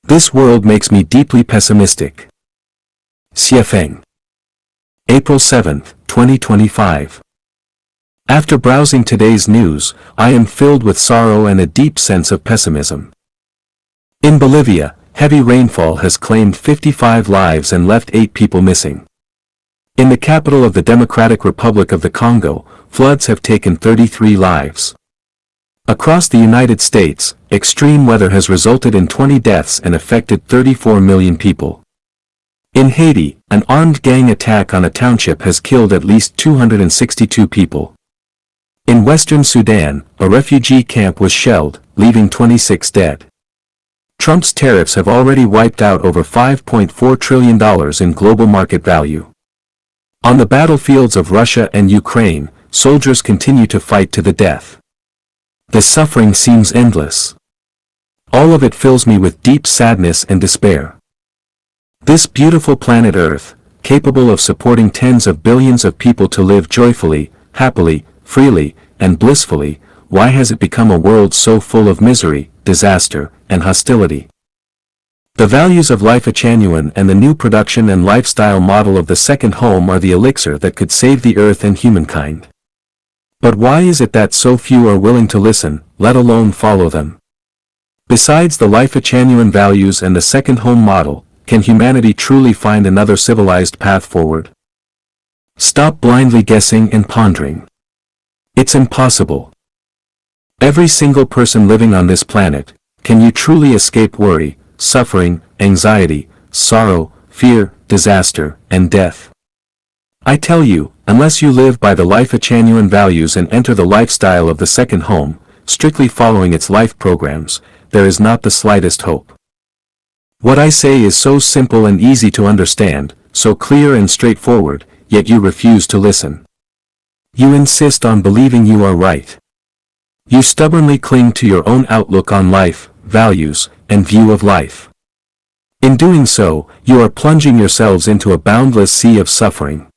This world makes me deeply pessimistic. Xiefeng. April 7, 2025. After browsing today's news, I am filled with sorrow and a deep sense of pessimism. In Bolivia, heavy rainfall has claimed 55 lives and left 8 people missing. In the capital of the Democratic Republic of the Congo, floods have taken 33 lives. Across the United States, extreme weather has resulted in 20 deaths and affected 34 million people. In Haiti, an armed gang attack on a township has killed at least 262 people. In western Sudan, a refugee camp was shelled, leaving 26 dead. Trump's tariffs have already wiped out over $5.4 trillion in global market value. On the battlefields of Russia and Ukraine, soldiers continue to fight to the death. The suffering seems endless. All of it fills me with deep sadness and despair. This beautiful planet Earth, capable of supporting tens of billions of people to live joyfully, happily, freely, and blissfully, why has it become a world so full of misery, disaster, and hostility? The values of Lifechanyuan and the new production and lifestyle model of the second home are the elixir that could save the Earth and humankind. But why is it that so few are willing to listen, let alone follow them? Besides the Lifechanyuan values and the second home model, can humanity truly find another civilized path forward? Stop blindly guessing and pondering. It's impossible. Every single person living on this planet, can you truly escape worry, suffering, anxiety, sorrow, fear, disaster, and death? I tell you, unless you live by the Lifechanyuan values and enter the lifestyle of the second home, strictly following its life programs, there is not the slightest hope. What I say is so simple and easy to understand, so clear and straightforward, yet you refuse to listen. You insist on believing you are right. You stubbornly cling to your own outlook on life, values, and view of life. In doing so, you are plunging yourselves into a boundless sea of suffering.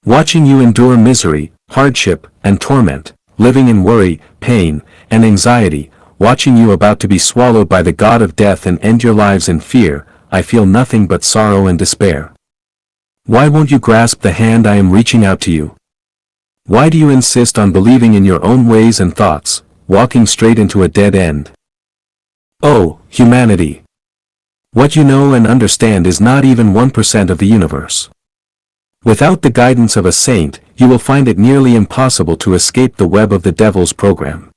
Watching you endure misery, hardship, and torment, living in worry, pain, and anxiety, watching you about to be swallowed by the god of death and end your lives in fear, I feel nothing but sorrow and despair. Why won't you grasp the hand I am reaching out to you? Why do you insist on believing in your own ways and thoughts, walking straight into a dead end? Oh, humanity! What you know and understand is not even 1% of the universe. Without the guidance of a saint, you will find it nearly impossible to escape the web of the devil's program.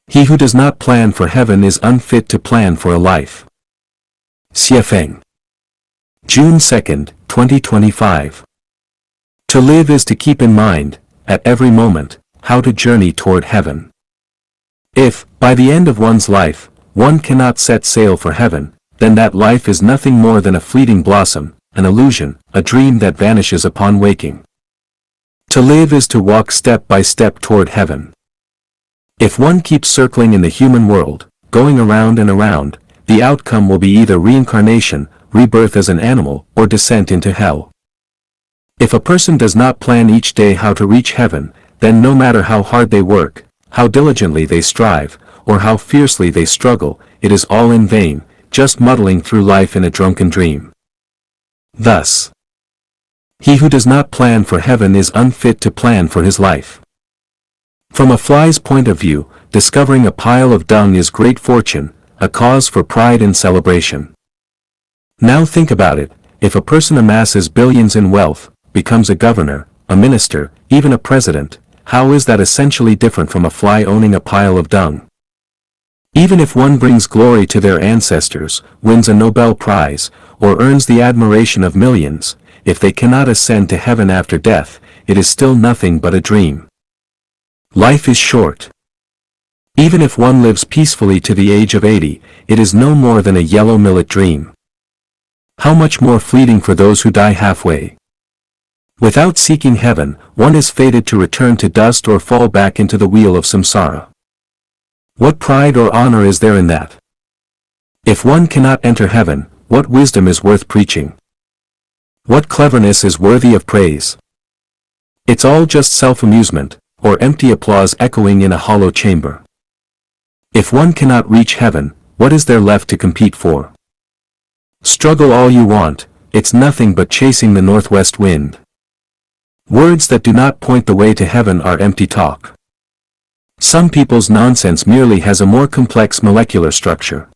He who does not plan for heaven is unfit to plan for a life. Xiefeng. June 2, 2025. To live is to keep in mind, at every moment, how to journey toward heaven. If, by the end of one's life, one cannot set sail for heaven, then that life is nothing more than a fleeting blossom, an illusion, a dream that vanishes upon waking. To live is to walk step by step toward heaven. If one keeps circling in the human world, going around and around, the outcome will be either reincarnation, rebirth as an animal, or descent into hell. If a person does not plan each day how to reach heaven, then no matter how hard they work, how diligently they strive, or how fiercely they struggle, it is all in vain, just muddling through life in a drunken dream. Thus, he who does not plan for heaven is unfit to plan for his life. From a fly's point of view, discovering a pile of dung is great fortune, a cause for pride and celebration. Now think about it, if a person amasses billions in wealth, becomes a governor, a minister, even a president, how is that essentially different from a fly owning a pile of dung? Even if one brings glory to their ancestors, wins a Nobel Prize, or earns the admiration of millions, if they cannot ascend to heaven after death, it is still nothing but a dream. Life is short. Even if one lives peacefully to the age of 80, it is no more than a yellow millet dream. How much more fleeting for those who die halfway? Without seeking heaven, one is fated to return to dust or fall back into the wheel of samsara. What pride or honor is there in that? If one cannot enter heaven, what wisdom is worth preaching? What cleverness is worthy of praise? It's all just self-amusement, or empty applause echoing in a hollow chamber. If one cannot reach heaven, what is there left to compete for? Struggle all you want, it's nothing but chasing the northwest wind. Words that do not point the way to heaven are empty talk. Some people's nonsense merely has a more complex molecular structure.